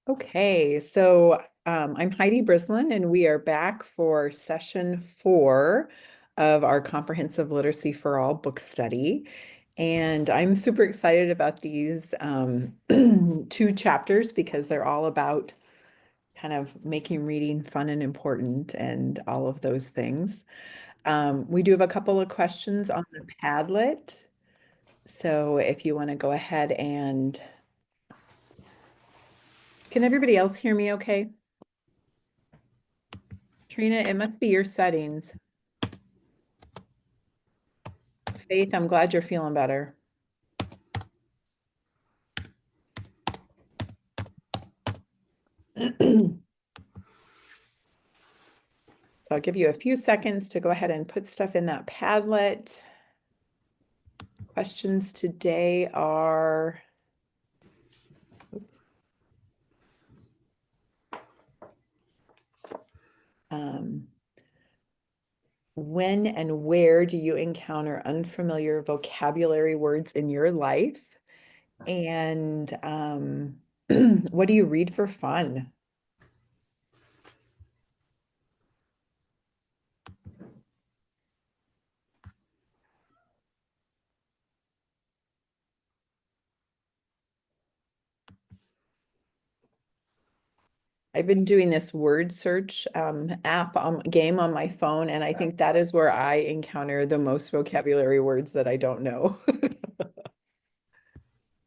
Okay, so I'm Heidi Brislin, and we are back for session 4 of our Comprehensive Literacy for All book study. And I'm super excited about these two chapters because they're all about kind of making reading fun and important and all of those things. We do have a couple of questions on the Padlet. So if you want to go ahead and can everybody else hear me okay? Trina, it must be your settings. Faith, I'm glad you're feeling better. So I'll give you a few seconds to go ahead and put stuff in that Padlet. Questions today are, um, when and where do you encounter unfamiliar vocabulary words in your life? And what do you read for fun? I've been doing this word search game on my phone, and I think that is where I encounter the most vocabulary words that I don't know.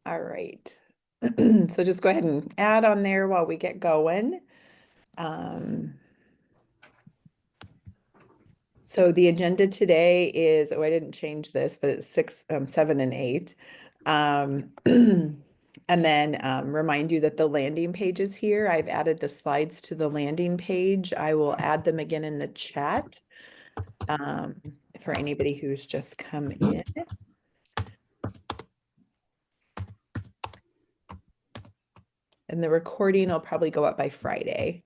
All right. So just go ahead and add on there while we get going. Um, so the agenda today is, oh, I didn't change this, but it's 6, 7, and 8. Um, and then remind you that the landing page is here. I've added the slides to the landing page. I will add them again in the chat for anybody who's just come in. And the recording will probably go up by Friday.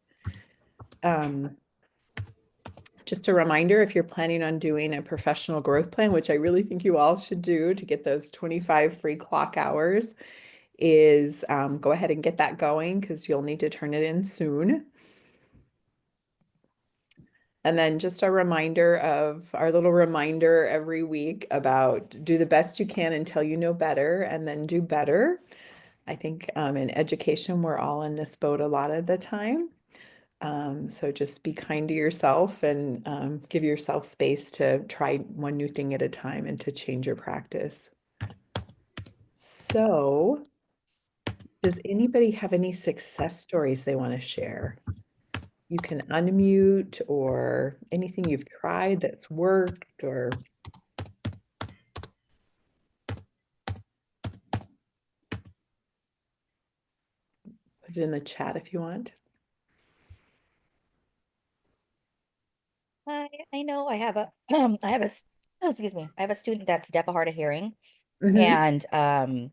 Just a reminder, if you're planning on doing a professional growth plan, which I really think you all should do to get those 25 free clock hours, is go ahead and get that going because you'll need to turn it in soon. And then just a reminder of our little reminder every week about do the best you can until you know better and then do better. I think in education, we're all in this boat a lot of the time. So just be kind to yourself and give yourself space to try one new thing at a time and to change your practice. So, does anybody have any success stories they want to share? You can unmute or anything you've tried that's worked or put it in the chat if you want. I know I have a I have a excuse me, I have a student that's deaf, hard of hearing, Mm-hmm. and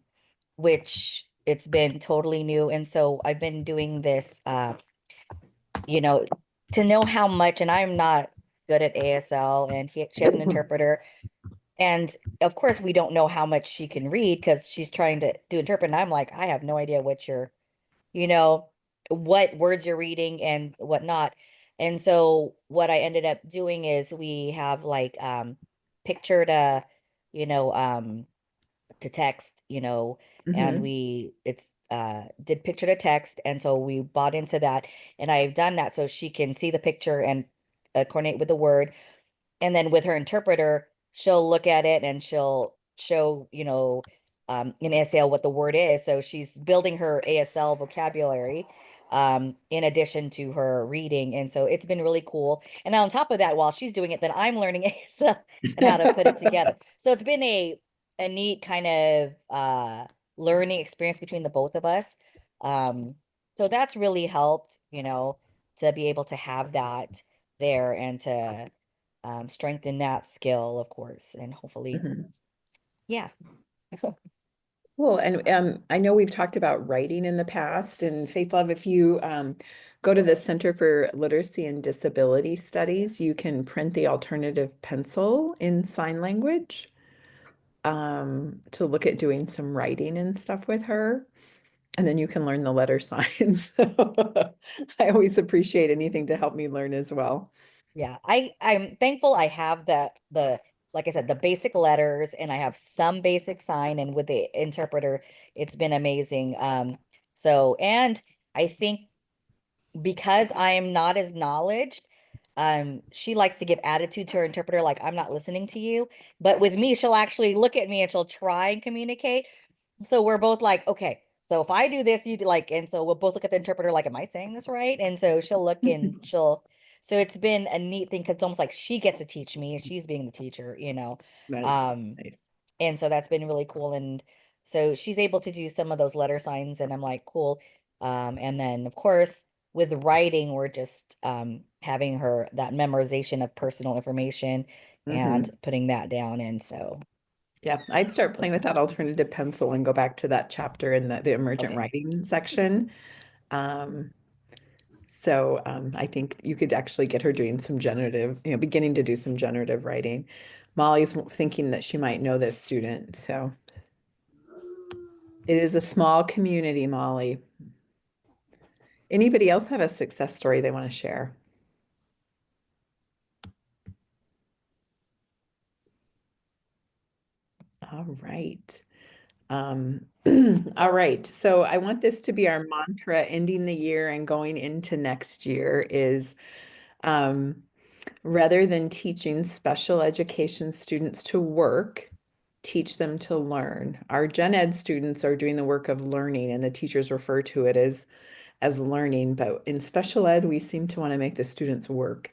which it's been totally new, and so I've been doing this you know to know how much, and I'm not good at ASL, and she has an interpreter, and of course we don't know how much she can read because she's trying to do interpret, and I'm like, I have no idea what you're you know, what words you're reading and whatnot. And so what I ended up doing is we have like picture to, you know, to text, and Mm-hmm. we it's did picture to text, and so we bought into that, and I've done that so she can see the picture and coordinate with the word. And then with her interpreter, she'll look at it and she'll show, in ASL what the word is. So she's building her ASL vocabulary in addition to her reading. And so it's been really cool. And on top of that, while she's doing it, then I'm learning ASL and how to put it together. So it's been a neat kind of learning experience between the both of us. So that's really helped, to be able to have that there and to strengthen that skill, of course, and hopefully, Mm-hmm. yeah. Cool. And I know we've talked about writing in the past. And Faith Love, if you go to the Center for Literacy and Disability Studies, you can print the alternative pencil in sign language to look at doing some writing and stuff with her. And then you can learn the letter signs. So I always appreciate anything to help me learn as well. Yeah, I'm thankful I have the like I said, the basic letters and I have some basic sign and with the interpreter, it's been amazing. So and I think because I am not as knowledged, she likes to give attitude to her interpreter, like I'm not listening to you. But with me, she'll actually look at me and she'll try and communicate. So we're both like, okay, so if I do this, you do like, and so we'll both look at the interpreter like, am I saying this right? And so she'll look and she'll, so it's been a neat thing because it's almost like she gets to teach me, she's being the teacher, you know. Nice, Um, nice. and so that's been really cool. And so she's able to do some of those letter signs, and I'm like, cool. And then of course with writing, we're just having her that memorization of personal information and Hmm. putting that down. And so, Yeah, I'd start playing with that alternative pencil and go back to that chapter in the emergent okay. writing section. Um, I think you could actually get her doing some generative, beginning to do some generative writing. Molly's thinking that she might know this student. So it is a small community, Molly. Anybody else have a success story they want to share? All right. Um, all right. So I want this to be our mantra ending the year and going into next year is um, rather than teaching special education students to work, teach them to learn. Our gen ed students are doing the work of learning, and the teachers refer to it as learning. But in special ed, we seem to want to make the students work.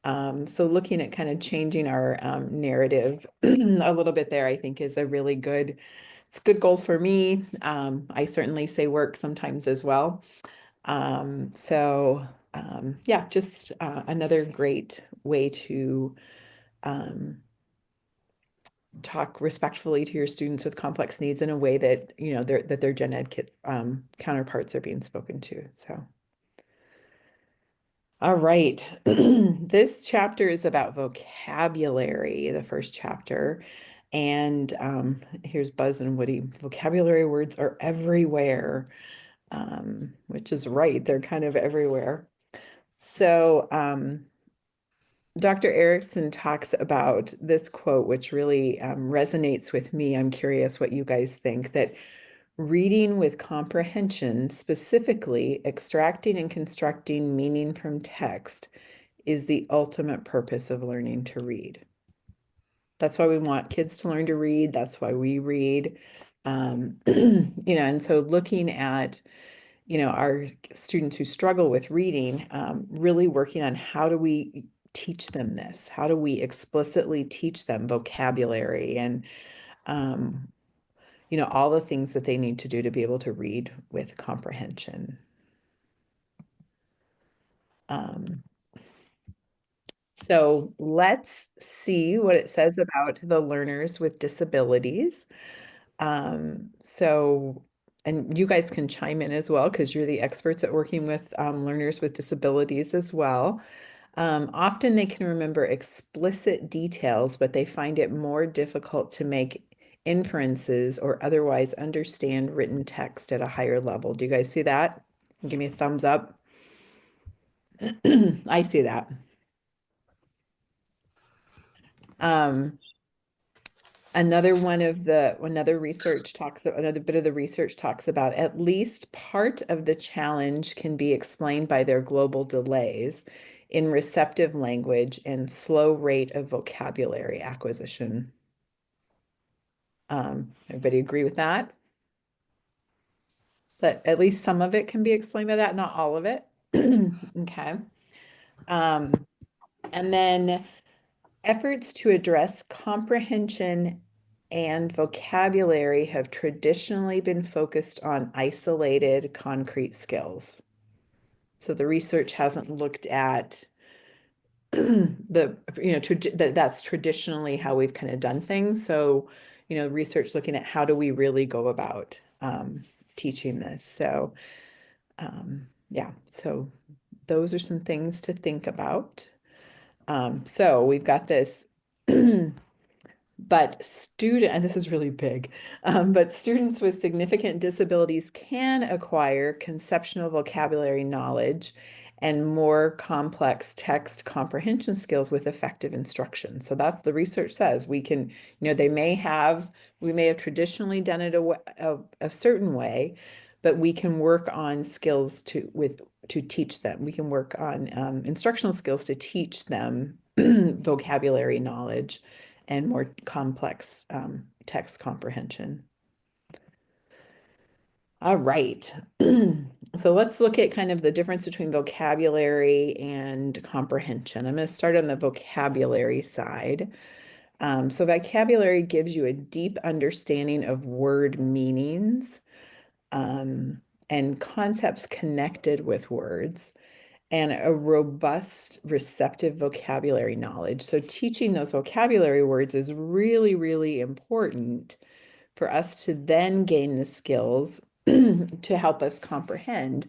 So looking at kind of changing our narrative a little bit there, I think is a really good, it's a good goal for me. I certainly say work sometimes as well. Yeah, just another great way to um, talk respectfully to your students with complex needs in a way that, that their gen ed counterparts are being spoken to. So. All right. This chapter is about vocabulary, the first chapter. And here's Buzz and Woody. Vocabulary words are everywhere, which is right. They're kind of everywhere. So Dr. Erickson talks about this quote, which really resonates with me. I'm curious what you guys think that reading with comprehension, specifically extracting and constructing meaning from text, is the ultimate purpose of learning to read. That's why we want kids to learn to read. That's why we read. And so looking at, our students who struggle with reading, really working on how do we teach them this? How do we explicitly teach them vocabulary and, all the things that they need to do to be able to read with comprehension. Um, So let's see what it says about the learners with disabilities. Um, so, and you guys can chime in as well because you're the experts at working with learners with disabilities as well. Often they can remember explicit details, but they find it more difficult to make inferences or otherwise understand written text at a higher level. Do you guys see that? Give me a thumbs up. I see that. Um, another bit of the research talks about at least part of the challenge can be explained by their global delays in receptive language and slow rate of vocabulary acquisition. Everybody agree with that? That at least some of it can be explained by that, not all of it. Okay. Um, and then efforts to address comprehension and vocabulary have traditionally been focused on isolated concrete skills. So the research hasn't looked at that's traditionally how we've kind of done things. So, research looking at how do we really go about teaching this. So, yeah, so those are some things to think about. So we've got this But and this is really big, but students with significant disabilities can acquire conceptual vocabulary knowledge and more complex text comprehension skills with effective instruction. So that's the research says we can, we may have traditionally done it a certain way, but we can work on skills to teach them. We can work on instructional skills to teach them vocabulary knowledge and more complex text comprehension. All right. So let's look at kind of the difference between vocabulary and comprehension. I'm going to start on the vocabulary side. So vocabulary gives you a deep understanding of word meanings um, and concepts connected with words, and a robust receptive vocabulary knowledge. So teaching those vocabulary words is really, really important for us to then gain the skills to help us comprehend.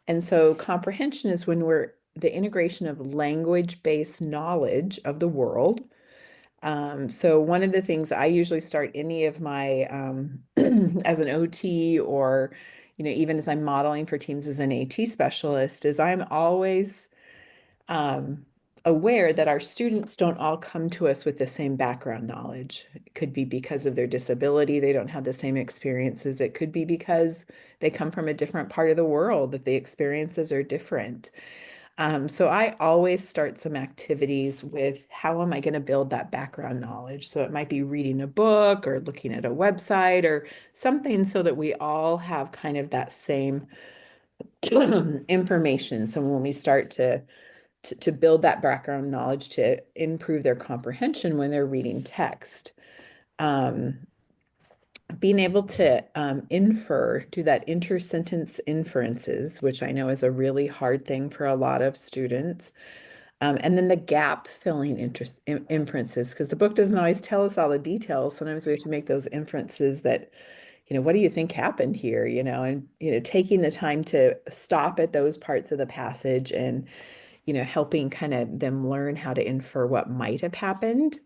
And so comprehension is when we're the integration of language-based knowledge of the world. So one of the things I usually start any of my as an OT, or even as I'm modeling for teams as an AT specialist, is I'm always um, aware that our students don't all come to us with the same background knowledge. It could be because of their disability, they don't have the same experiences. It could be because they come from a different part of the world, that the experiences are different. So I always start some activities with how am I going to build that background knowledge? So it might be reading a book or looking at a website or something so that we all have kind of that same information. So when we start to build that background knowledge to improve their comprehension when they're reading text. Um, Being able to do that intersentence inferences, which I know is a really hard thing for a lot of students. And then the gap filling inferences, because the book doesn't always tell us all the details. Sometimes we have to make those inferences that, what do you think happened here? And, taking the time to stop at those parts of the passage and helping kind of them learn how to infer what might have happened.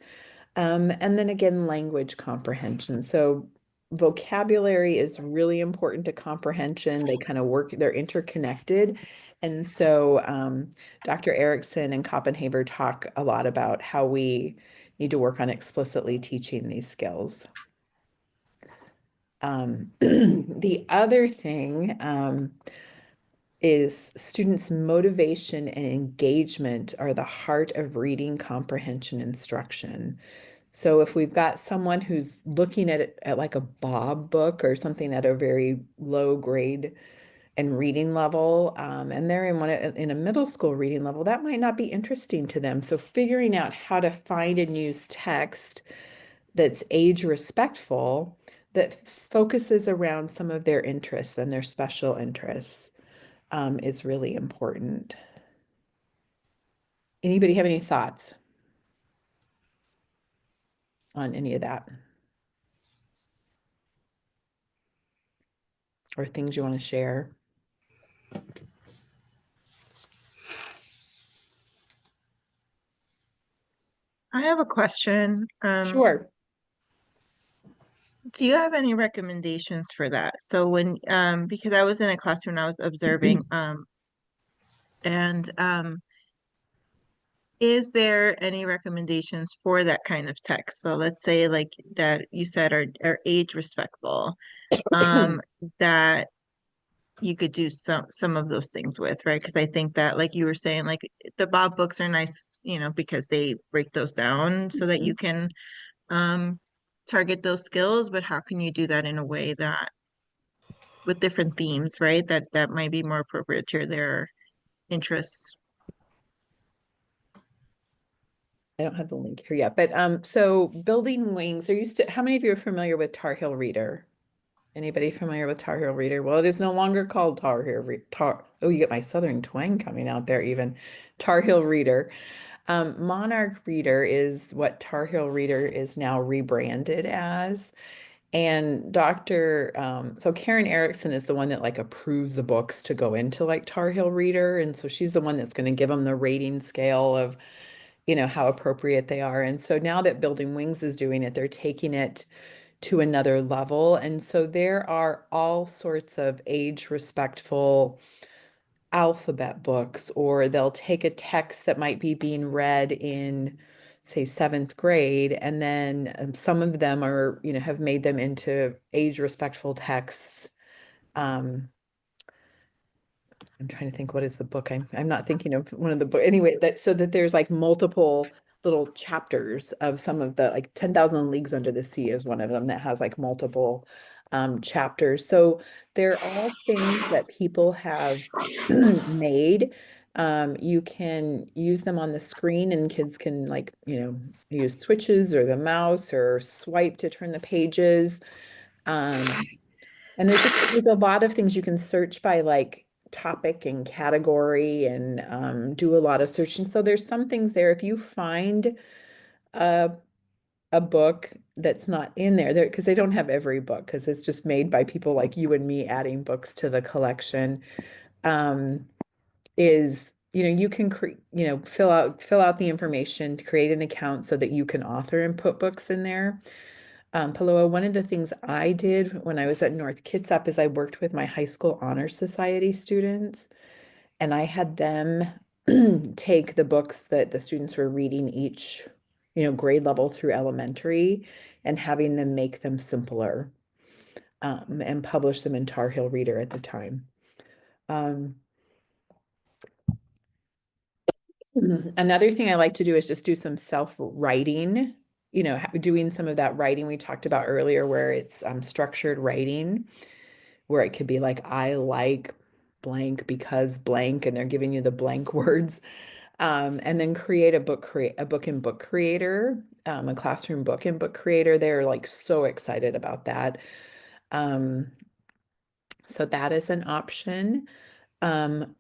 And then again, language comprehension. So vocabulary is really important to comprehension. They kind of work, they're interconnected. And so Dr. Erickson and Copenhaver talk a lot about how we need to work on explicitly teaching these skills. The other thing is students' motivation and engagement are the heart of reading comprehension instruction. So if we've got someone who's looking at it at like a Bob book or something at a very low grade and reading level, and they're in a middle school reading level, that might not be interesting to them. So figuring out how to find and use text that's age respectful, that focuses around some of their interests and their special interests is really important. Anybody have any thoughts on any of that or things you want to share? I have a question. Sure. Do you have any recommendations for that? So because I was in a classroom, I was observing, and is there any recommendations for that kind of text? So let's say like that you said are age respectful, um, that you could do some of those things with, right? Because I think that like you were saying, like the Bob books are nice, because they break those down so that you can um target those skills, but how can you do that in a way that with different themes, right? That might be more appropriate to their interests. I don't have the link here yet, but so Building Wings, how many of you are familiar with Tar Heel Reader? Anybody familiar with Tar Heel Reader? Well, it is no longer called Tar Heel Reader. Oh, you get my Southern twang coming out there even. Tar Heel Reader. Monarch Reader is what Tar Heel Reader is now rebranded as. And so Karen Erickson is the one that like approves the books to go into like Tar Heel Reader. And so she's the one that's going to give them the rating scale of how appropriate they are. And so now that Building Wings is doing it, they're taking it to another level. And so there are all sorts of age respectful alphabet books, or they'll take a text that might be being read in, say, seventh grade, and then some of them are, have made them into age respectful texts. I'm trying to think, what is the book? I'm not thinking of one of the book anyway, that so that there's like multiple little chapters of some of the, like 10,000 Leagues Under the Sea is one of them that has like multiple chapters. So they're all things that people have made. You can use them on the screen, and kids can, like, use switches or the mouse or swipe to turn the pages. Um, and there's a lot of things you can search by, like, topic and category, and do a lot of searching. So there's some things there. If you find a a book that's not in there, because they don't have every book, because it's just made by people like you and me adding books to the collection, um, is, you can fill out the information to create an account so that you can author and put books in there. Paloma, one of the things I did when I was at North Kitsap is I worked with my high school honor society students, and I had them take the books that the students were reading each, grade level through elementary, and having them make them simpler, and publish them in Tar Heel Reader at the time. Um, Another thing I like to do is just do some self-writing, doing some of that writing we talked about earlier, where it's structured writing, where it could be like, I like blank because blank, and they're giving you the blank words. And then create a book in Book Creator, a classroom book in Book Creator. They're like so excited about that. Um, so that is an option. Um,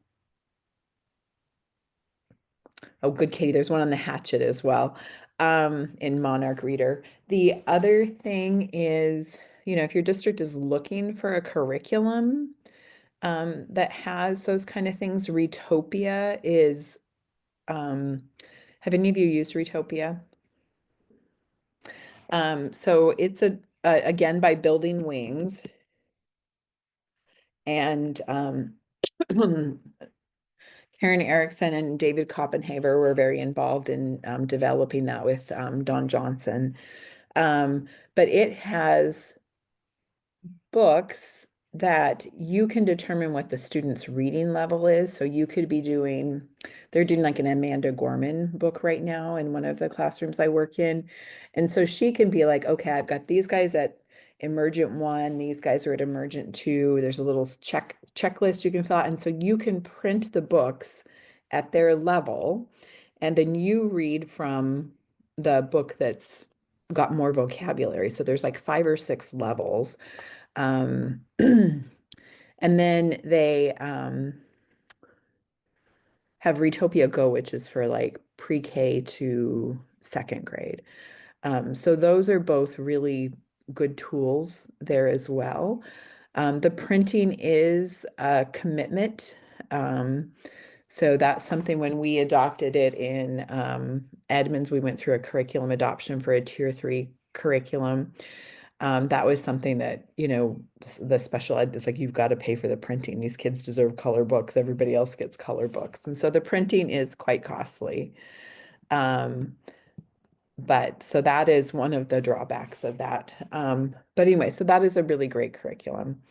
oh, good, Katie. There's one on the Hatchet as well, in Monarch Reader. The other thing is, if your district is looking for a curriculum, that has those kind of things, Retopia is, have any of you used Retopia? So it's again, by Building Wings, and Karen Erickson and David Koppenhaver were very involved in developing that with Don Johnson. But it has books that you can determine what the student's reading level is. So you could be they're doing like an Amanda Gorman book right now in one of the classrooms I work in. And so she can be like, okay, I've got these guys at Emergent 1, these guys are at Emergent 2. There's a little checklist you can fill out. And so you can print the books at their level, and then you read from the book that's got more vocabulary. So there's like 5 or 6 levels. And then they have Retopia Go, which is for like pre-K to second grade. So those are both really good tools there as well. The printing is a commitment. So that's something, when we adopted it in Edmonds, we went through a curriculum adoption for a tier 3 curriculum. That was something that, the special ed is like, you've got to pay for the printing. These kids deserve color books. Everybody else gets color books. And so the printing is quite costly. But so that is one of the drawbacks of that. But anyway, so that is a really great curriculum.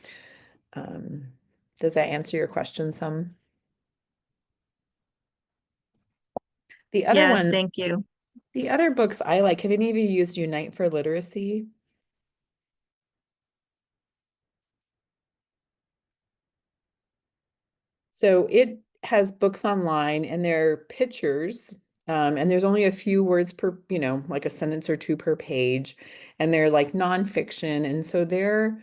Does that answer your question some? The other Yes, one, thank you. the other books I like, have any of you used Unite for Literacy? So it has books online, and they're pictures, and there's only a few words per, like a sentence or two per page, and they're like nonfiction. And so they're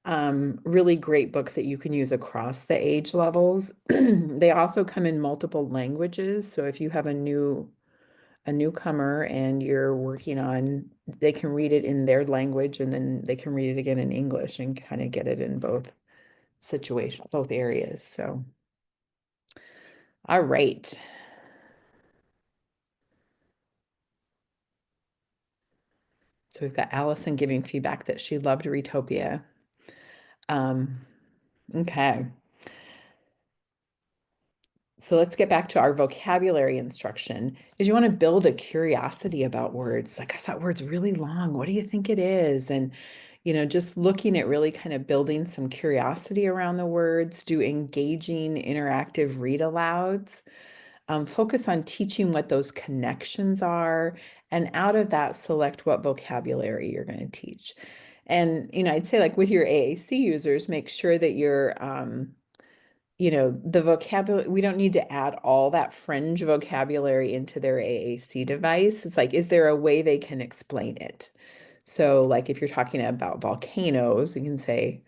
really great books that you can use across the age levels. They also come in multiple languages. So if you have a newcomer and you're working on, they can read it in their language, and then they can read it again in English, and kind of get it in both situations, both areas. So. All right. So we've got Allison giving feedback that she loved Retopia. Okay. So let's get back to our vocabulary instruction. Is you want to build a curiosity about words. Like, gosh, that word's really long. What do you think it is? And, just looking at really kind of building some curiosity around the words, do engaging interactive read alouds, focus on teaching what those connections are, and out of that, select what vocabulary you're going to teach. And, I'd say like with your AAC users, make sure that you're, the vocabulary, we don't need to add all that fringe vocabulary into their AAC device. It's like, is there a way they can explain it? So, like, if you're talking about volcanoes, you can say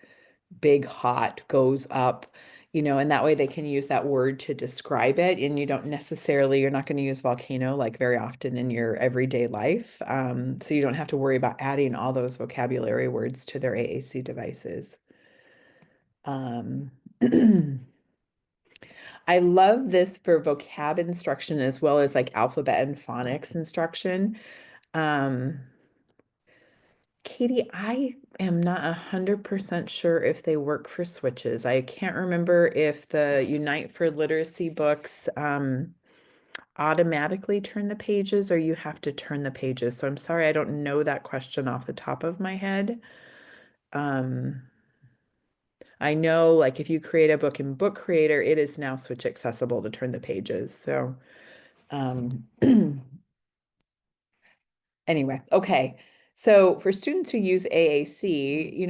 big, hot, goes up, and that way they can use that word to describe it. And you're not going to use volcano like very often in your everyday life. So you don't have to worry about adding all those vocabulary words to their AAC devices. I love this for vocab instruction as well as like alphabet and phonics instruction. Um, Katie, I am not 100% sure if they work for switches. I can't remember if the Unite for Literacy books automatically turn the pages or you have to turn the pages. So I'm sorry, I don't know that question off the top of my head. I know like if you create a book in Book Creator, it is now switch accessible to turn the pages. So um, anyway, okay. So for students who use AAC,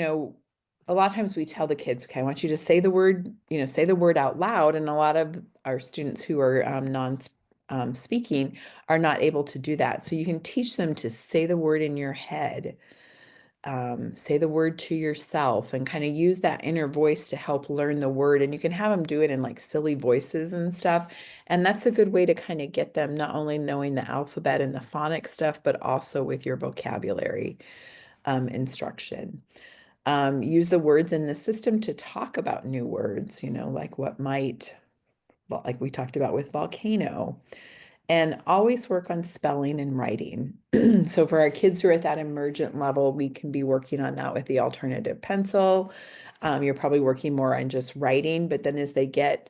a lot of times we tell the kids, okay, I want you to say the word, say the word out loud. And a lot of our students who are non-speaking are not able to do that. So you can teach them to say the word in your head, say the word to yourself and kind of use that inner voice to help learn the word. And you can have them do it in like silly voices and stuff. And that's a good way to kind of get them not only knowing the alphabet and the phonics stuff, but also with your vocabulary instruction. Use the words in the system to talk about new words, like like we talked about with volcano. And always work on spelling and writing. So for our kids who are at that emergent level, we can be working on that with the alternative pencil. You're probably working more on just writing, but then as they get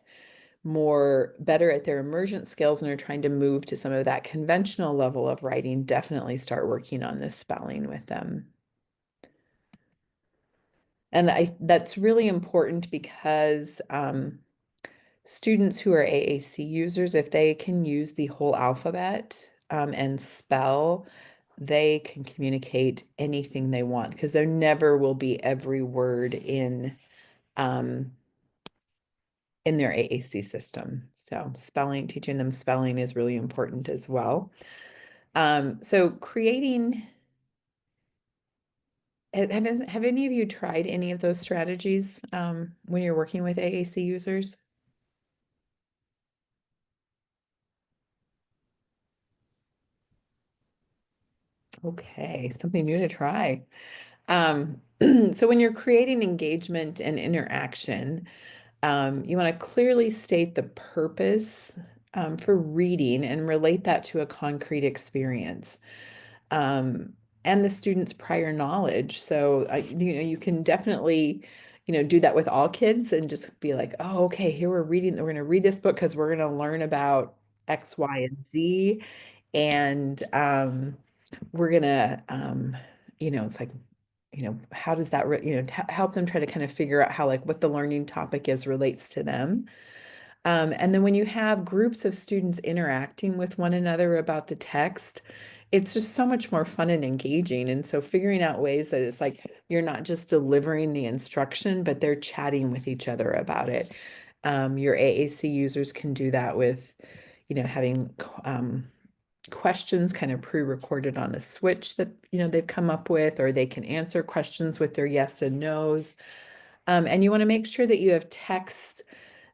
more better at their emergent skills and are trying to move to some of that conventional level of writing, definitely start working on this spelling with them. And that's really important because students who are AAC users, if they can use the whole alphabet and spell, they can communicate anything they want because there never will be every word in their AAC system. So teaching them spelling is really important as well. So creating, have any of you tried any of those strategies when you're working with AAC users? Okay, something new to try. So when you're creating engagement and interaction, you want to clearly state the purpose for reading and relate that to a concrete experience and the student's prior knowledge. So, you can definitely, do that with all kids and just be like, oh, okay, here we're going to read this book because we're going to learn about X, Y, and Z. And we're going to, it's like, how does that, help them try to kind of figure out how, like, what the learning topic is relates to them. And then when you have groups of students interacting with one another about the text, it's just so much more fun and engaging. And so figuring out ways that it's like you're not just delivering the instruction, but they're chatting with each other about it. Your AAC users can do that with, having questions kind of pre-recorded on a switch that they've come up with, or they can answer questions with their yes and no's. And you want to make sure that you have text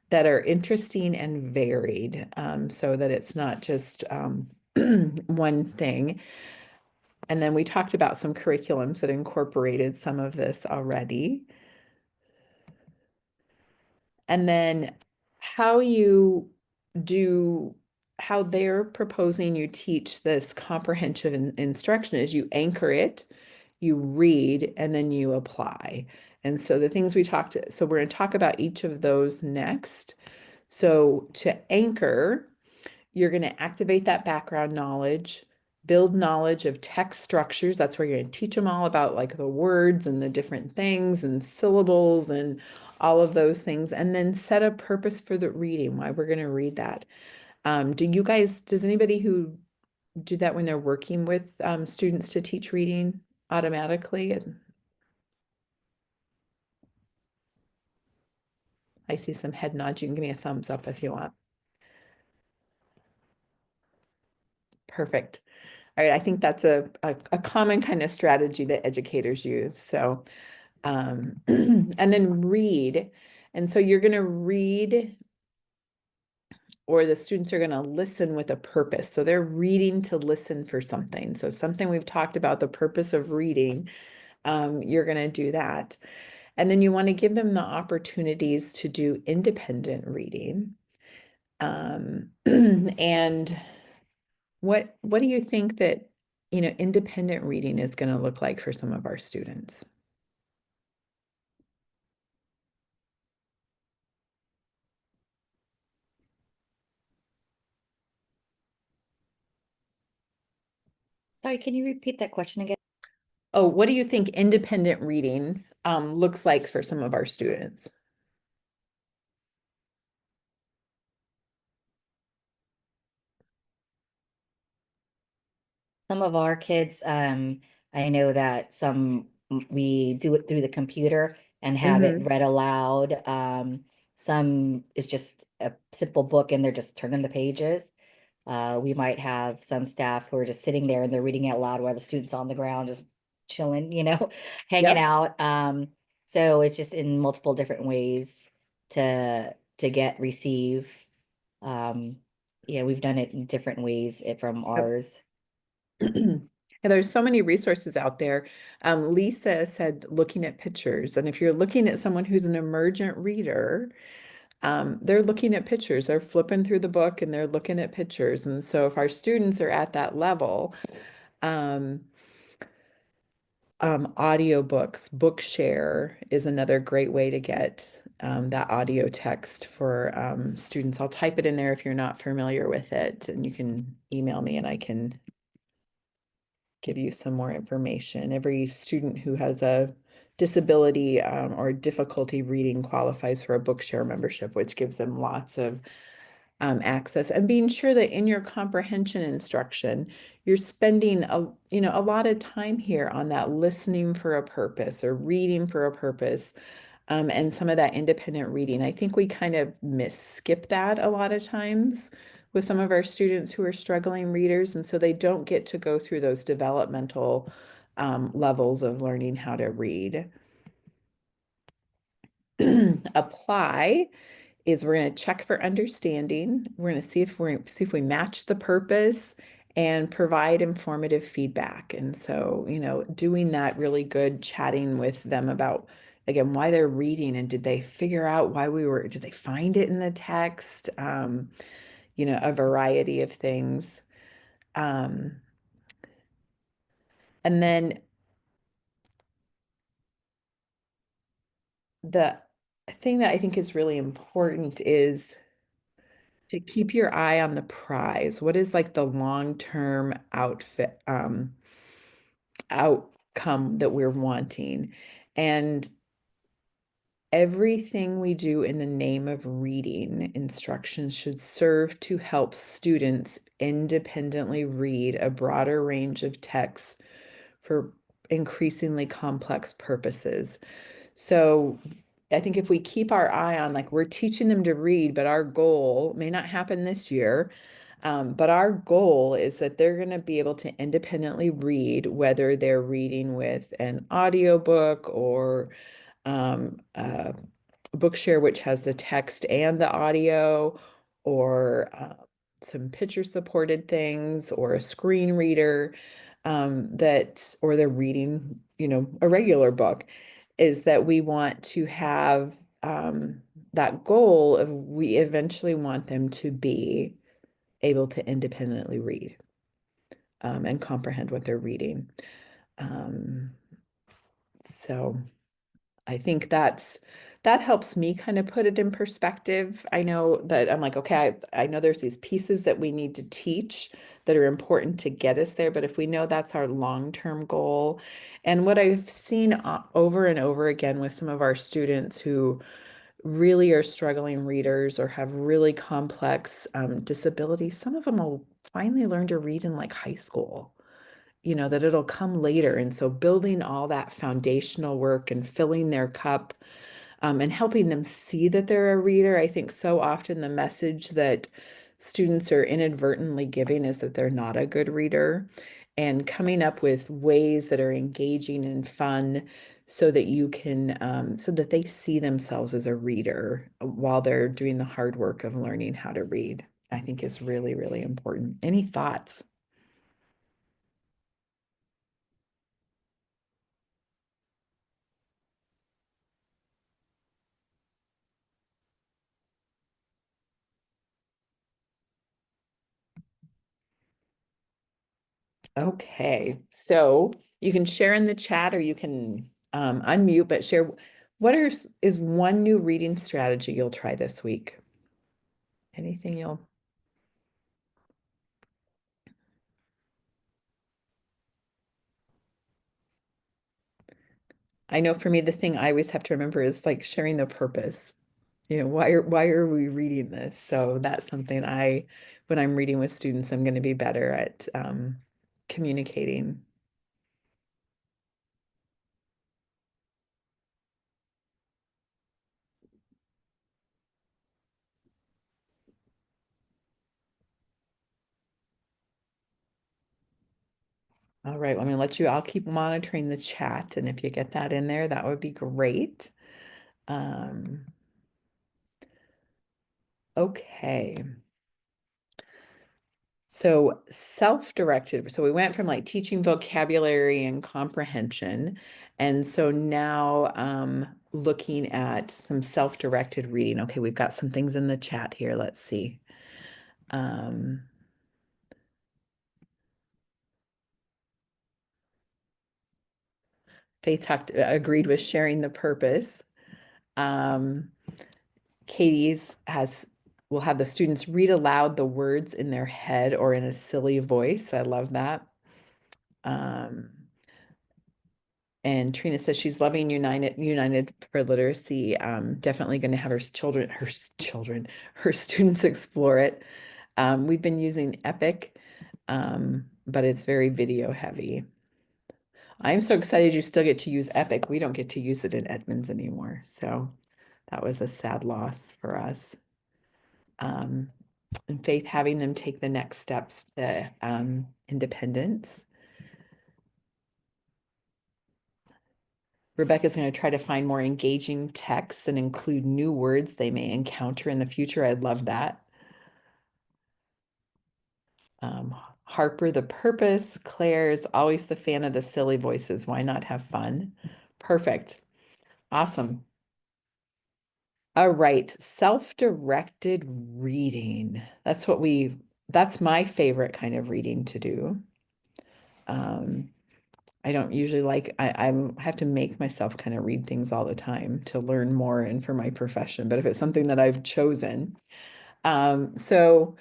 that are interesting and varied, so that it's not just one thing. And then we talked about some curriculums that incorporated some of this already. And then how you do how they're proposing you teach this comprehensive instruction is you anchor it, you read, and then you apply. And so the things we talked, so we're going to talk about each of those next. So to anchor, you're going to activate that background knowledge, build knowledge of text structures. That's where you're going to teach them all about like the words and the different things and syllables and all of those things. And then set a purpose for the reading, why we're going to read that. Does anybody who do that when they're working with students to teach reading automatically? I see some head nods. You can give me a thumbs up if you want. Perfect. All right, I think that's a common kind of strategy that educators use. So, and then read. And so you're going to read, or the students are going to listen with a purpose. So they're reading to listen for something. So something we've talked about, the purpose of reading, you're going to do that. And then you want to give them the opportunities to do independent reading. And what do you think that, independent reading is going to look like for some of our students? Sorry, can you repeat that question again? Oh, what do you think independent reading looks like for some of our students? Some of our kids, I know that we do it through the computer and have it Mm-hmm. read aloud. Some is just a simple book and they're just turning the pages. We might have some staff who are just sitting there and they're reading it aloud while the students on the ground just chilling, hanging Yep. out. So it's just in multiple different ways to get receive. Um, yeah, we've done it in different ways from Yep. ours. And there's so many resources out there. Lisa said looking at pictures. And if you're looking at someone who's an emergent reader, they're looking at pictures. They're flipping through the book and they're looking at pictures. And so if our students are at that level, um, audiobooks, Bookshare is another great way to get that audio text for students. I'll type it in there if you're not familiar with it, and you can email me and I can give you some more information. Every student who has a disability or difficulty reading qualifies for a Bookshare membership, which gives them lots of access, and being sure that in your comprehension instruction, you're spending a lot of time here on that listening for a purpose or reading for a purpose, and some of that independent reading. I think we kind of skip that a lot of times with some of our students who are struggling readers, and so they don't get to go through those developmental levels of learning how to read. Apply is we're going to check for understanding. We're going to see if we match the purpose and provide informative feedback. And so, doing that really good chatting with them about, again, why they're reading and did they figure out did they find it in the text? A variety of things. Um, and then the thing that I think is really important is to keep your eye on the prize. What is like the long-term outcome that we're wanting? And everything we do in the name of reading instruction should serve to help students independently read a broader range of texts for increasingly complex purposes. So I think if we keep our eye on, like, we're teaching them to read, but our goal may not happen this year, but our goal is that they're going to be able to independently read, whether they're reading with an audiobook or Bookshare, which has the text and the audio, or some picture supported things, or a screen reader, or they're reading, a regular book, is that we want to have that goal of we eventually want them to be able to independently read and comprehend what they're reading. So I think that helps me kind of put it in perspective. I know that I'm like, okay, I know there's these pieces that we need to teach that are important to get us there, but if we know that's our long-term goal, and what I've seen over and over again with some of our students who really are struggling readers or have really complex disabilities, some of them will finally learn to read in like high school, that it'll come later. And so building all that foundational work and filling their cup and helping them see that they're a reader. I think so often the message that students are inadvertently giving is that they're not a good reader, and coming up with ways that are engaging and fun so that you can, so that they see themselves as a reader while they're doing the hard work of learning how to read, I think is really, really important. Any thoughts? Okay, so you can share in the chat or you can unmute, but share what is one new reading strategy you'll try this week? Anything you'll, I know for me, the thing I always have to remember is like sharing the purpose. Why are we reading this? So that's something when I'm reading with students, I'm going to be better at communicating. All right, well, I'm gonna let you, I'll keep monitoring the chat, and if you get that in there, that would be great. Um, okay. So self-directed. So we went from like teaching vocabulary and comprehension. And so now looking at some self-directed reading. Okay, we've got some things in the chat here. Let's see. Um, Faith agreed with sharing the purpose. Um, Katie's will have the students read aloud the words in their head or in a silly voice. I love that. And Trina says she's loving United for Literacy. Definitely going to have her students explore it. We've been using Epic, but it's very video heavy. I'm so excited you still get to use Epic. We don't get to use it in Edmonds anymore. So that was a sad loss for us. And Faith, having them take the next steps to independence. Rebecca's going to try to find more engaging texts and include new words they may encounter in the future. I love that. Harper, the purpose. Claire is always the fan of the silly voices. Why not have fun? Perfect. Awesome. All right. Self-directed reading. That's my favorite kind of reading to do. I don't usually I have to make myself kind of read things all the time to learn more and for my profession. But if it's something that I've chosen, so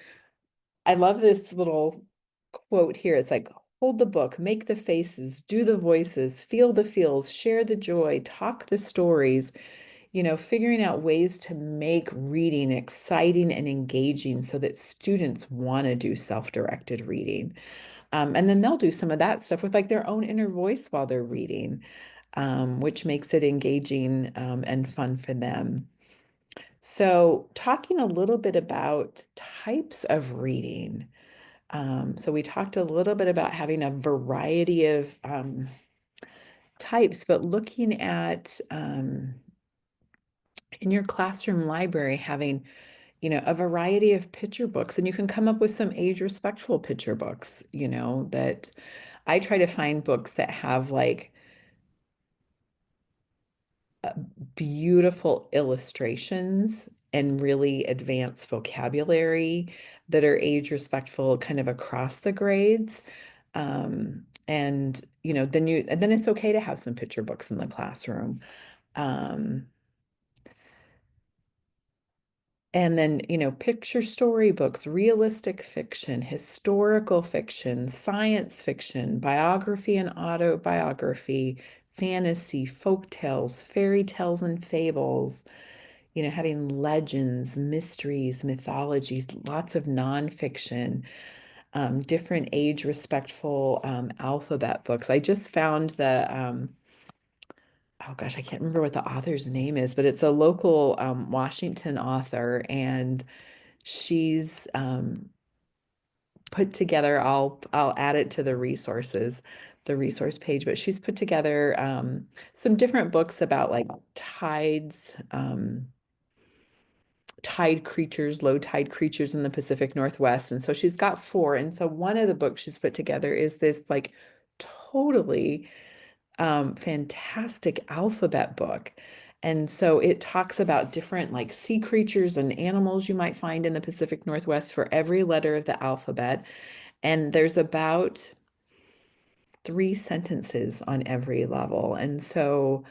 I love this little quote here. It's like, hold the book, make the faces, do the voices, feel the feels, share the joy, talk the stories, figuring out ways to make reading exciting and engaging so that students want to do self-directed reading. And then they'll do some of that stuff with like their own inner voice while they're reading, which makes it engaging and fun for them. So talking a little bit about types of reading. So we talked a little bit about having a variety of types, but looking at in your classroom library having a variety of picture books, and you can come up with some age-respectful picture books, that I try to find books that have like beautiful illustrations and really advanced vocabulary that are age respectful kind of across the grades. And then it's okay to have some picture books in the classroom. Um, and then, picture storybooks, realistic fiction, historical fiction, science fiction, biography and autobiography, fantasy, folk tales, fairy tales and fables, having legends, mysteries, mythologies, lots of nonfiction, different age respectful alphabet books. I just found oh gosh, I can't remember what the author's name is, but it's a local Washington author, and she's put together, I'll add it to the resource page, but she's put together some different books about like tide creatures, low tide creatures in the Pacific Northwest. And so she's got four. And so one of the books she's put together is this like totally fantastic alphabet book. And so it talks about different like sea creatures and animals you might find in the Pacific Northwest for every letter of the alphabet. And there's about 3 sentences on every level. And so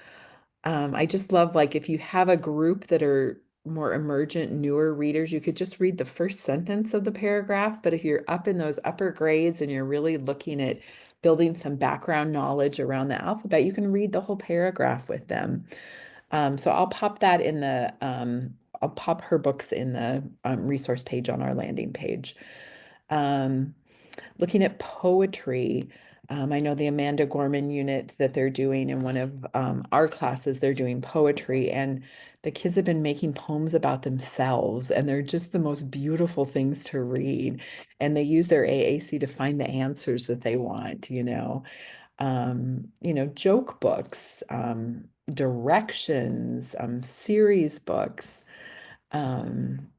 I just love, like, if you have a group that are more emergent, newer readers, you could just read the first sentence of the paragraph. But if you're up in those upper grades and you're really looking at building some background knowledge around the alphabet, you can read the whole paragraph with them. So I'll pop her books in the resource page on our landing page. Um, Looking at poetry, I know the Amanda Gorman unit that they're doing in one of our classes, they're doing poetry, and the kids have been making poems about themselves, and they're just the most beautiful things to read. And they use their AAC to find the answers that they want, joke books, directions, series books. Um,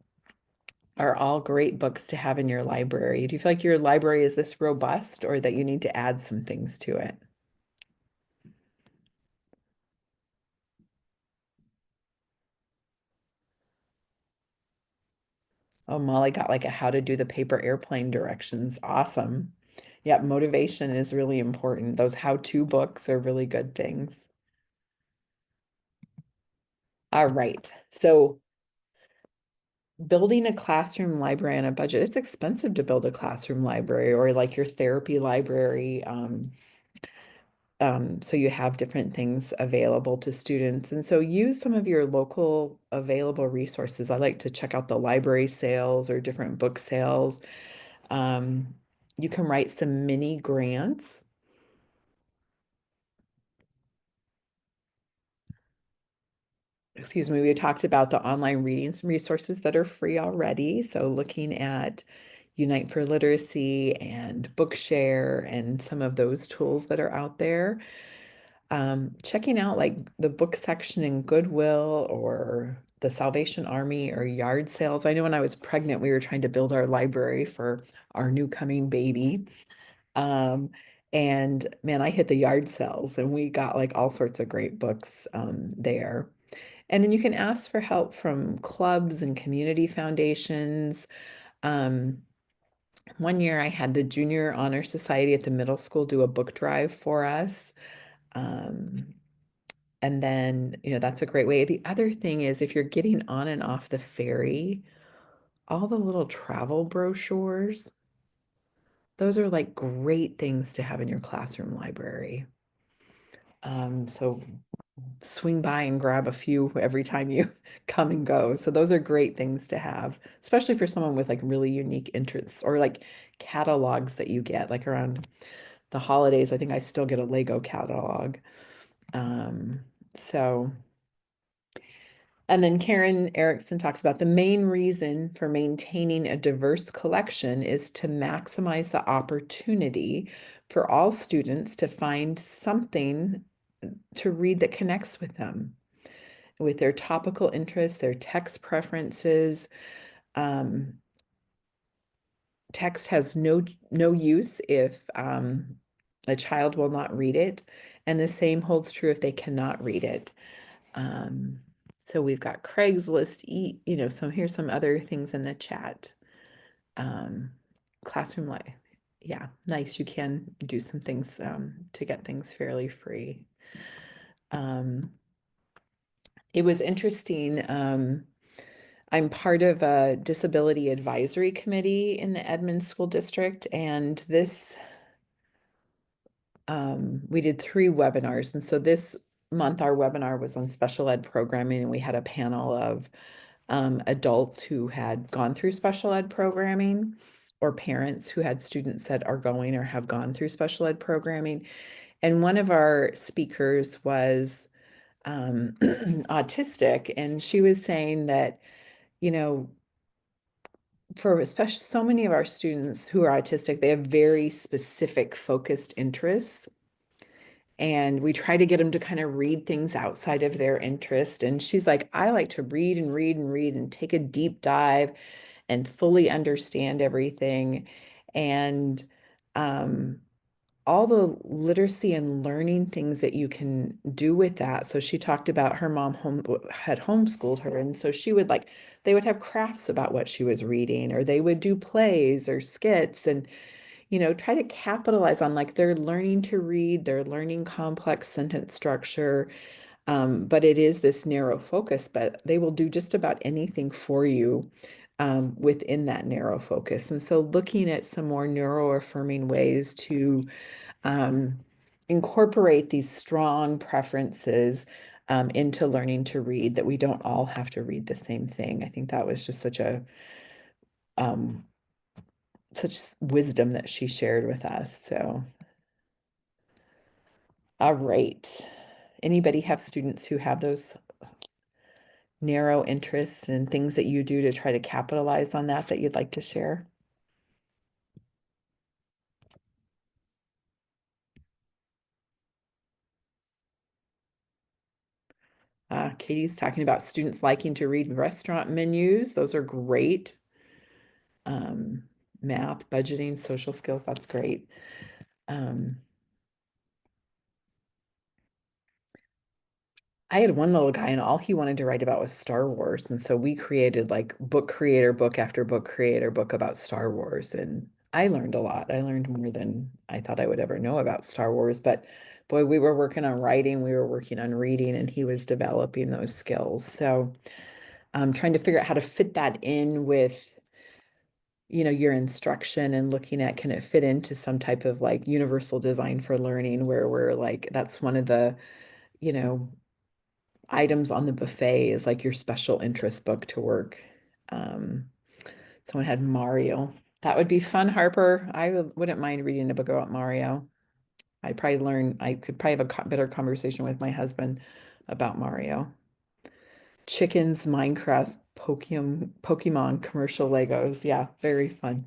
are all great books to have in your library. Do you feel like your library is this robust, or that you need to add some things to it? Oh, Molly got like a how to do the paper airplane directions. Awesome. Yeah, motivation is really important. Those how-to books are really good things. All right. So building a classroom library on a budget, it's expensive to build a classroom library or like your therapy library. So you have different things available to students. And so use some of your local available resources. I like to check out the library sales or different book sales. You can write some mini grants. Excuse me, we talked about the online reading resources that are free already. So looking at Unite for Literacy and Bookshare and some of those tools that are out there. Checking out like the book section in Goodwill or the Salvation Army or yard sales. I know when I was pregnant, we were trying to build our library for our new coming baby. Um, and man, I hit the yard sales and we got like all sorts of great books there. And then you can ask for help from clubs and community foundations. Um, one year I had the Junior Honor Society at the middle school do a book drive for us. Um, and then, that's a great way. The other thing is if you're getting on and off the ferry, all the little travel brochures, those are like great things to have in your classroom library. So swing by and grab a few every time you come and go. So those are great things to have, especially for someone with like really unique interests or like catalogs that you get like around the holidays. I think I still get a Lego catalog. Um, so And then Karen Erickson talks about the main reason for maintaining a diverse collection is to maximize the opportunity for all students to find something to read that connects with them, with their topical interests, their text preferences. Um, Text has no use if a child will not read it, and the same holds true if they cannot read it. Um, So we've got Craigslist, here's some other things in the chat. Classroom Life. Yeah, nice. You can do some things to get things fairly free. It was interesting. I'm part of a disability advisory committee in the Edmonds School District, and we did 3 webinars. And so this month, our webinar was on special ed programming, and we had a panel of adults who had gone through special ed programming or parents who had students that are going or have gone through special ed programming. And one of our speakers was autistic, and she was saying that, for especially so many of our students who are autistic, they have very specific focused interests. And we try to get them to kind of read things outside of their interest. And she's like, I like to read and read and read and take a deep dive and fully understand everything. And all the literacy and learning things that you can do with that. So she talked about her mom had homeschooled her. And so they would have crafts about what she was reading, or they would do plays or skits and, try to capitalize on like they're learning to read, they're learning complex sentence structure. But it is this narrow focus, but they will do just about anything for you within that narrow focus. And so looking at some more neuroaffirming ways to incorporate these strong preferences into learning to read, that we don't all have to read the same thing. I think that was just such wisdom that she shared with us. So, all right. Anybody have students who have those narrow interests and things that you do to try to capitalize on that you'd like to share? Katie's talking about students liking to read restaurant menus. Those are great. Math, budgeting, social skills, that's great. I had one little guy and all he wanted to write about was Star Wars. And so we created like book creator, book after book creator, book about Star Wars. And I learned a lot. I learned more than I thought I would ever know about Star Wars. But boy, we were working on writing, we were working on reading, and he was developing those skills. So I'm trying to figure out how to fit that in with, your instruction, and looking at, can it fit into some type of like universal design for learning, where we're like, that's one of the, you know, items on the buffet is like your special interest book to work. Someone had Mario. That would be fun, Harper. Wouldn't mind reading a book about Mario. I could probably have a better conversation with my husband about Mario. Chickens, Minecraft, Pokemon commercial Legos. Yeah, very fun.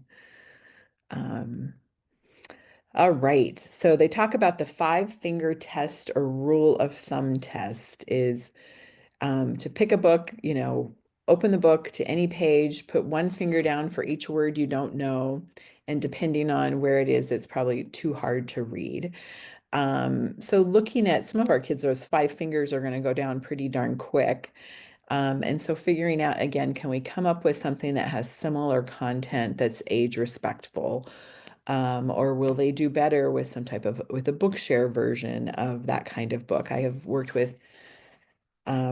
All right. So they talk about the 5-finger test or rule of thumb test is to pick a book, open the book to any page, put one finger down for each word you don't know. And depending on where it is, it's probably too hard to read. So looking at some of our kids, those 5 fingers are going to go down pretty darn quick. And so figuring out, again, can we come up with something that has similar content that's age respectful? Or will they do better with with a Bookshare version of that kind of book? I have worked with, I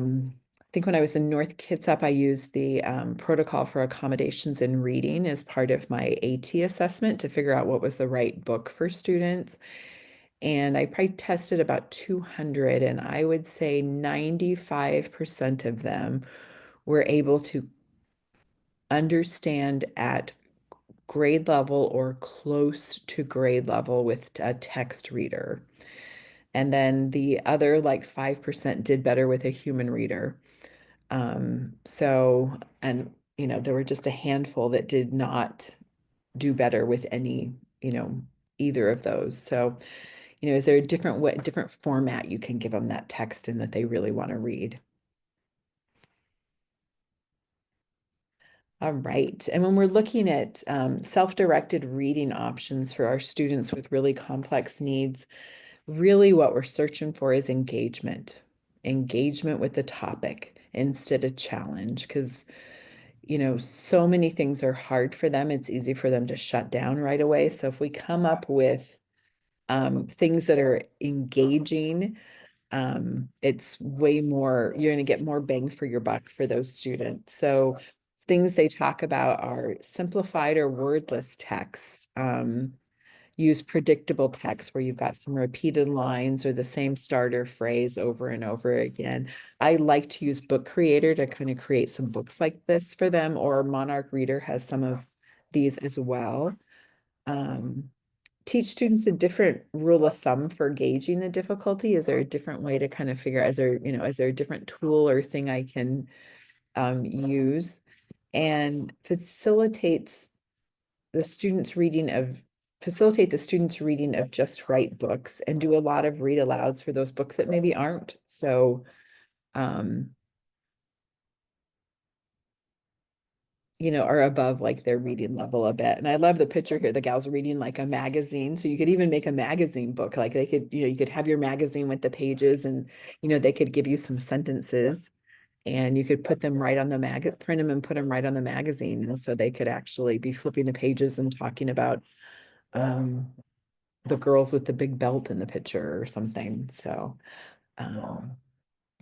think when I was in North Kitsap, I used the protocol for accommodations in reading as part of my AT assessment to figure out what was the right book for students. And I probably tested about 200, and I would say 95% of them were able to understand at grade level or close to grade level with a text reader. And then the other like 5% did better with a human reader. There were just a handful that did not do better with either of those. So, is there a different format you can give them that text in that they really want to read? All right. And when we're looking at self-directed reading options for our students with really complex needs, really what we're searching for is engagement with the topic. instead of challenge, because so many things are hard for them. It's easy for them to shut down right away. So if we come up with things that are engaging, it's way more, you're going to get more bang for your buck for those students. So things they talk about are simplified or wordless text. Use predictable text where you've got some repeated lines or the same starter phrase over and over again. I like to use Book Creator to kind of create some books like this for them, or Monarch Reader has some of these as well. Teach students a different rule of thumb for gauging the difficulty. Is there a different way to kind of figure out, is there a different tool or thing I can use? And facilitate the students reading of just right books, and do a lot of read alouds for those books that maybe aren't so are above like their reading level a bit. And I love the picture here. The gal's reading like a magazine. So you could even make a magazine book. Like they could, you could have your magazine with the pages, and, they could give you some sentences, and you could put them right on the print them and put them right on the magazine. And so they could actually be flipping the pages and talking about the girls with the big belt in the picture or something. So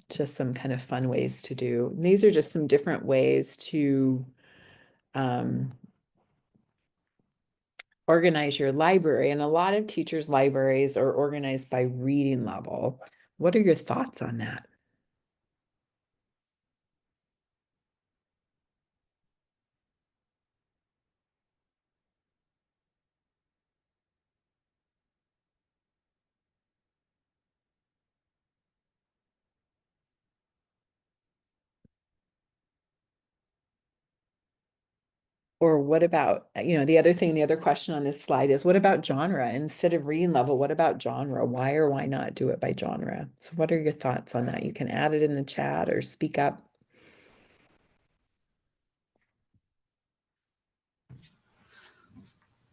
just some kind of fun ways to do. And these are just some different ways to organize your library. And a lot of teachers' libraries are organized by reading level. What are your thoughts on that? Or what about, the other question on this slide is, what about genre? Instead of reading level, what about genre? Why or why not do it by genre? So what are your thoughts on that? You can add it in the chat or speak up.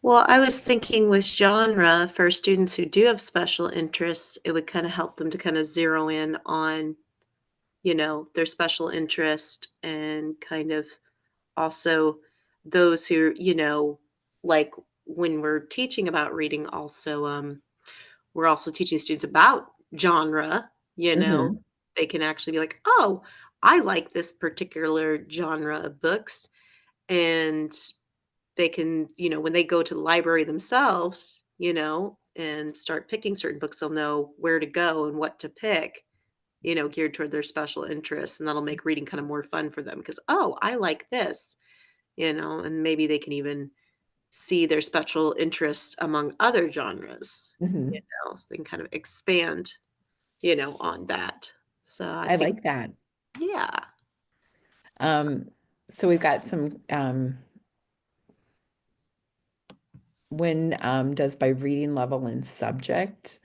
Well, I was thinking with genre for students who do have special interests, it would kind of help them to kind of zero in on, their special interest, and kind of also those who, like when we're teaching about reading, also, we're also teaching students about genre, Mhm. they can actually be like, oh, I like this particular genre of books. And they can, when they go to the library themselves, and start picking certain books, they'll know where to go and what to pick, geared toward their special interests. And that'll make reading kind of more fun for them because, oh, I like this, and maybe they can even see their special interests among other genres, Mhm. so they can kind of expand, on that. So I I think, like that. yeah. So we've got some when does by reading level and subject.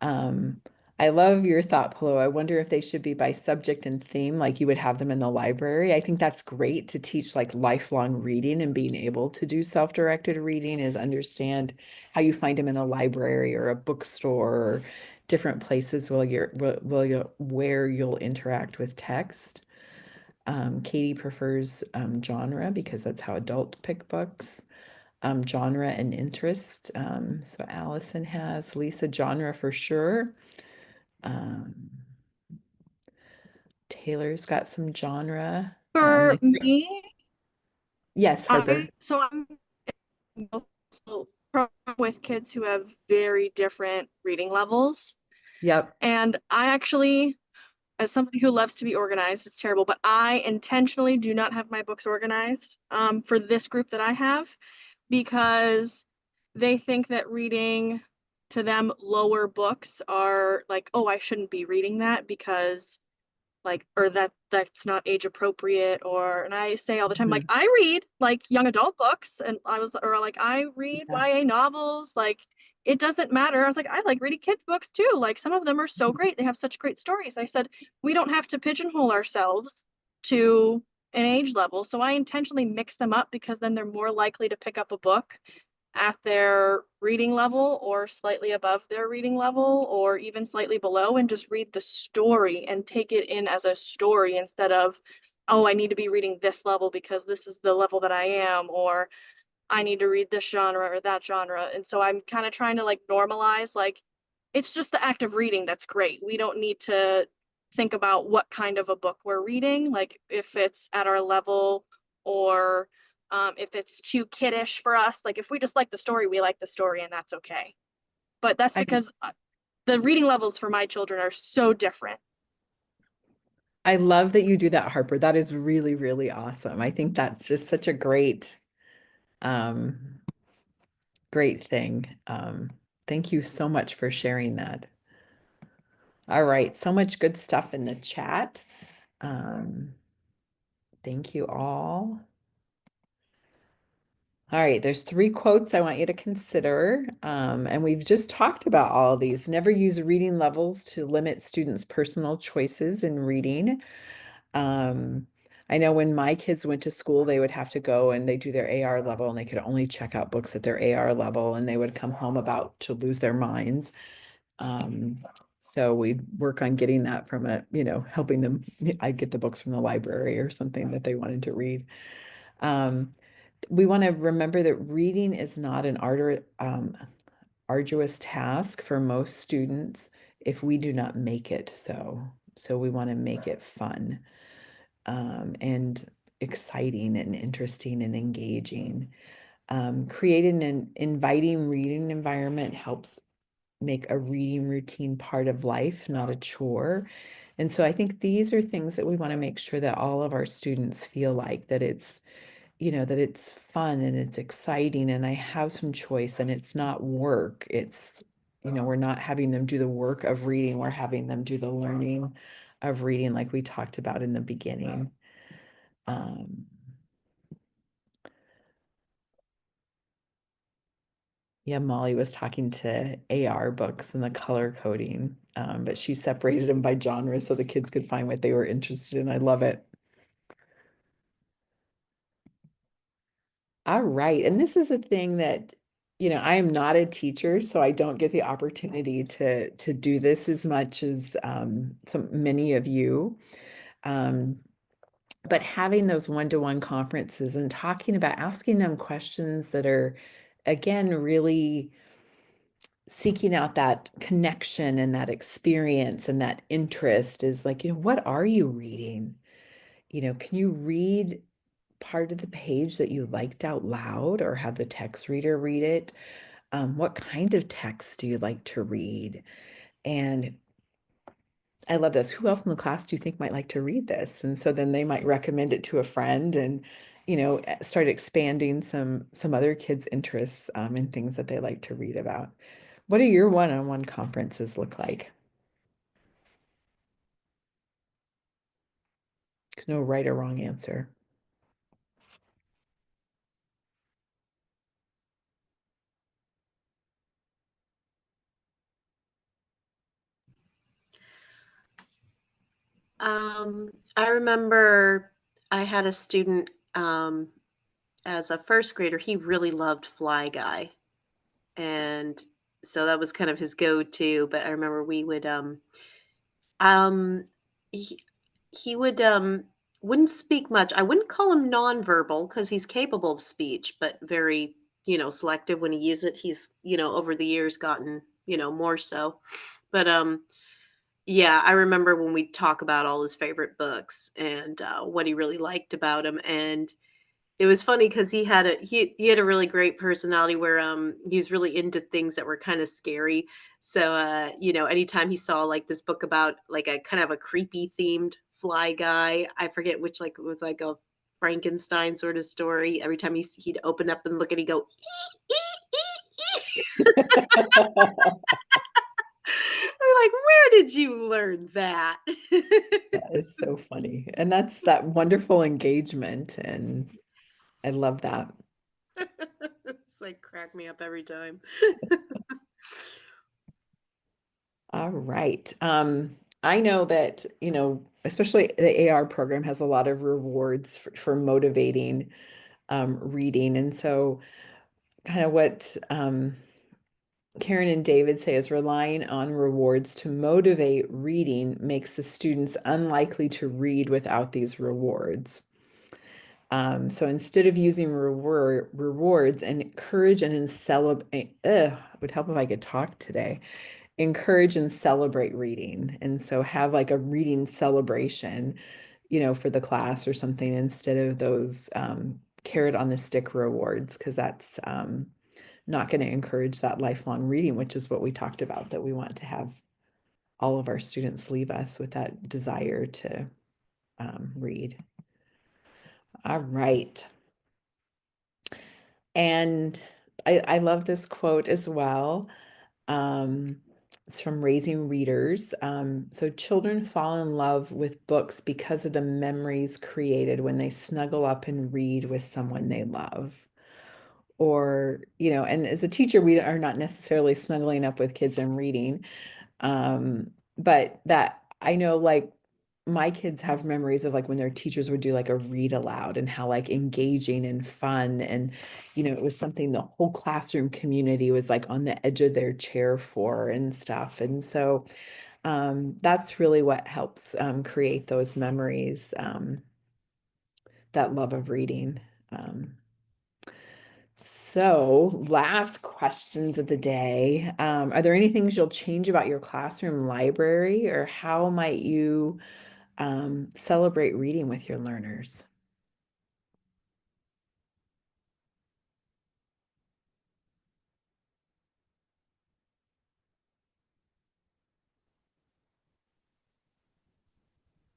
Um, I love your thought, Polo. I wonder if they should be by subject and theme, like you would have them in the library. I think that's great to teach like lifelong reading, and being able to do self-directed reading is understand how you find them in a library or a bookstore or different places where you'll interact with text. Katie prefers genre because that's how adults pick books. Genre and interest. So Allison has Lisa genre for sure. Um, Taylor's got some genre. For me, Yes, Harper. I'm also with kids who have very different reading levels. Yep. And I actually, as somebody who loves to be organized, it's terrible, but I intentionally do not have my books organized for this group that I have, because they think that reading to them lower books are like, oh, I shouldn't be reading that because or that's not age appropriate, and I say all the time, like, Mhm. I read like young adult books, and I read Yeah. YA novels, like it doesn't matter. I was like, I like reading kids books too, like some of them are so great, they have such great stories. I said, we don't have to pigeonhole ourselves to an age level, so I intentionally mix them up because then they're more likely to pick up a book at their reading level or slightly above their reading level or even slightly below and just read the story and take it in as a story instead of, oh, I need to be reading this level because this is the level that I am, or I need to read this genre or that genre. And so I'm kind of trying to like normalize, like, it's just the act of reading that's great. We don't need to think about what kind of a book we're reading, like if it's at our level or if it's too kiddish for us. Like if we just like the story, we like the story, and that's okay. But that's I, because the reading levels for my children are so different. I love that you do that, Harper. That is really, really awesome. I think that's just such a um, great thing. Thank you so much for sharing that. All right, so much good stuff in the chat. Thank you all. All right, there's 3 quotes I want you to consider. And we've just talked about all of these. Never use reading levels to limit students' personal choices in reading. I know when my kids went to school, they would have to go and they do their AR level and they could only check out books at their AR level and they would come home about to lose their minds. So we work on getting that from helping them. I get the books from the library or something that they wanted to read. We want to remember that reading is not an arduous task for most students if we do not make it so. So we want to make it fun, and exciting and interesting and engaging. Creating an inviting reading environment helps make a reading routine part of life, not a chore. And so I think these are things that we want to make sure that all of our students feel like that it's fun and it's exciting and I have some choice and it's not work. We're not having them do the work of reading, we're having them do the learning of reading like we talked about in the beginning. Yeah, Molly was talking to AR books and the color coding, but she separated them by genre so the kids could find what they were interested in. I love it. All right. And this is a thing that, I am not a teacher, so I don't get the opportunity to do this as much as many of you. But having those one-to-one conferences and talking about asking them questions that are, again, really seeking out that connection and that experience and that interest is like, what are you reading? Can you read part of the page that you liked out loud or have the text reader read it? What kind of text do you like to read? And I love this. Who else in the class do you think might like to read this? And so then they might recommend it to a friend and, start expanding some other kids' interests in things that they like to read about. What do your one-on-one conferences look like? There's no right or wrong answer. I remember I had a student as a first grader. He really loved Fly Guy, and so that was kind of his go-to. But I remember we would he, he would wouldn't speak much. I wouldn't call him nonverbal because he's capable of speech, but very selective when he uses it. He's over the years gotten more so, but yeah, I remember when we talk about all his favorite books and what he really liked about them, and it was funny because he had a really great personality where he was really into things that were kind of scary. So anytime he saw like this book about like a kind of a creepy themed fly guy, I forget which, like it was like a Frankenstein sort of story. Every time he'd open up and look at it, he'd go I'm like, where did you learn that? It's so funny. And that's that wonderful engagement. And I love that. It's like crack me up every time. All right. I know that, especially the AR program has a lot of rewards for motivating reading. And so kind of what Karen and David say is relying on rewards to motivate reading makes the students unlikely to read without these rewards. So instead of using rewards, and encourage and celebrate, it would help if I could talk today. Encourage and celebrate reading. And so have like a reading celebration, for the class or something instead of those carrot on the stick rewards, because that's not going to encourage that lifelong reading, which is what we talked about, that we want to have all of our students leave us with that desire to read. All right. And I love this quote as well. It's from Raising Readers. So children fall in love with books because of the memories created when they snuggle up and read with someone they love. Or, and as a teacher, we are not necessarily snuggling up with kids and reading. But that I know, like, my kids have memories of like when their teachers would do like a read aloud and how like engaging and fun, and it was something the whole classroom community was like on the edge of their chair for and stuff. And so that's really what helps create those memories, that love of reading. So last questions of the day. Are there any things you'll change about your classroom library, or how might you celebrate reading with your learners?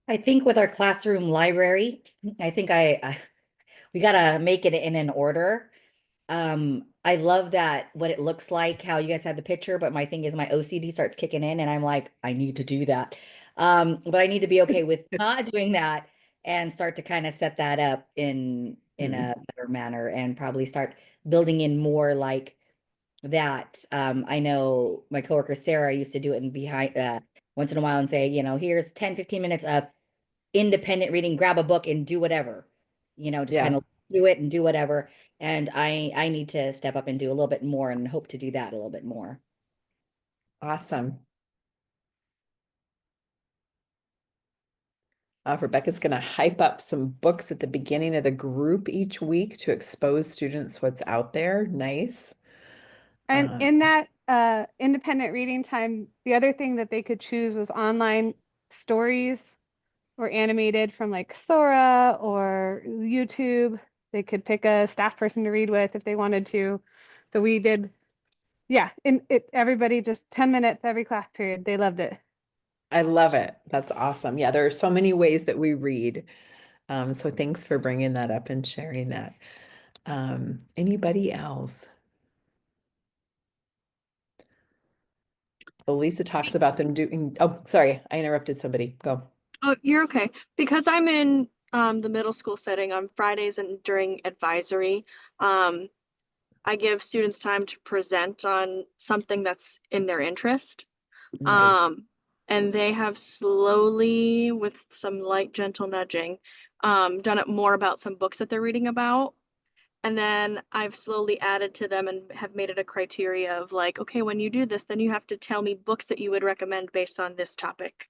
I think with our classroom library, I think we gotta make it in an order. I love that what it looks like, how you guys had the picture, but my thing is my OCD starts kicking in and I'm like, I need to do that. But I need to be okay with not doing that and start to kind of set that up in a better manner and probably start building in more like that. I know my coworker Sarah used to do it and behind once in a while and say, here's 10-15 minutes of independent reading, grab a book and do whatever, just kind Yeah, of do it and do whatever. And I need to step up and do a little bit more and hope to do that a little bit more. awesome. Rebecca's going to hype up some books at the beginning of the group each week to expose students what's out there. Nice. And in that independent reading time, the other thing that they could choose was online stories or animated from like Sora or YouTube. They could pick a staff person to read with if they wanted to. So we did, yeah, everybody just 10 minutes every class period. They loved it. I love it. That's awesome. Yeah, there are so many ways that we read. So thanks for bringing that up and sharing that. Anybody else? Well, Lisa talks about them doing, oh, sorry, I interrupted somebody. Go. Oh, you're okay. Because I'm in the middle school setting on Fridays and during advisory, I give students time to present on something that's in their interest. Nice. And they have slowly, with some light, gentle nudging, done it more about some books that they're reading about. And then I've slowly added to them and have made it a criteria of like, okay, when you do this, then you have to tell me books that you would recommend based on this topic.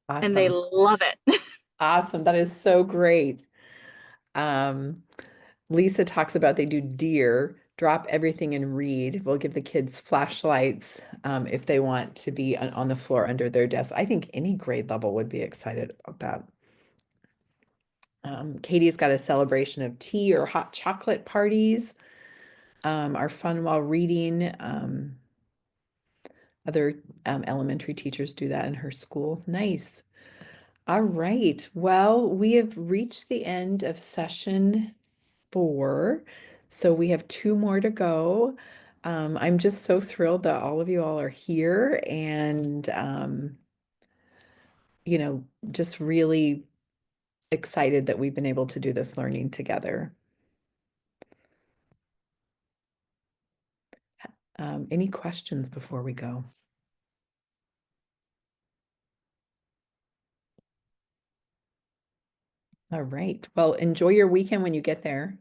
And they Awesome. love it. Awesome. That is so great. Lisa talks about they do DEAR, drop everything and read. We'll give the kids flashlights if they want to be on the floor under their desk. I think any grade level would be excited about that. Katie's got a celebration of tea or hot chocolate parties, are fun while reading. Other elementary teachers do that in her school. Nice. All right. Well, we have reached the end of session 4. So we have 2 more to go. I'm just so thrilled that all of you all are here and, just really excited that we've been able to do this learning together. Any questions before we go? All right. Well, enjoy your weekend when you get there.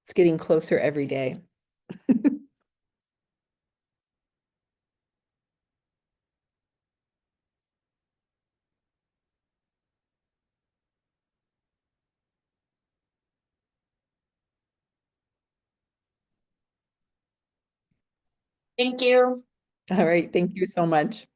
It's getting closer every day. Thank you. All right, thank you so much.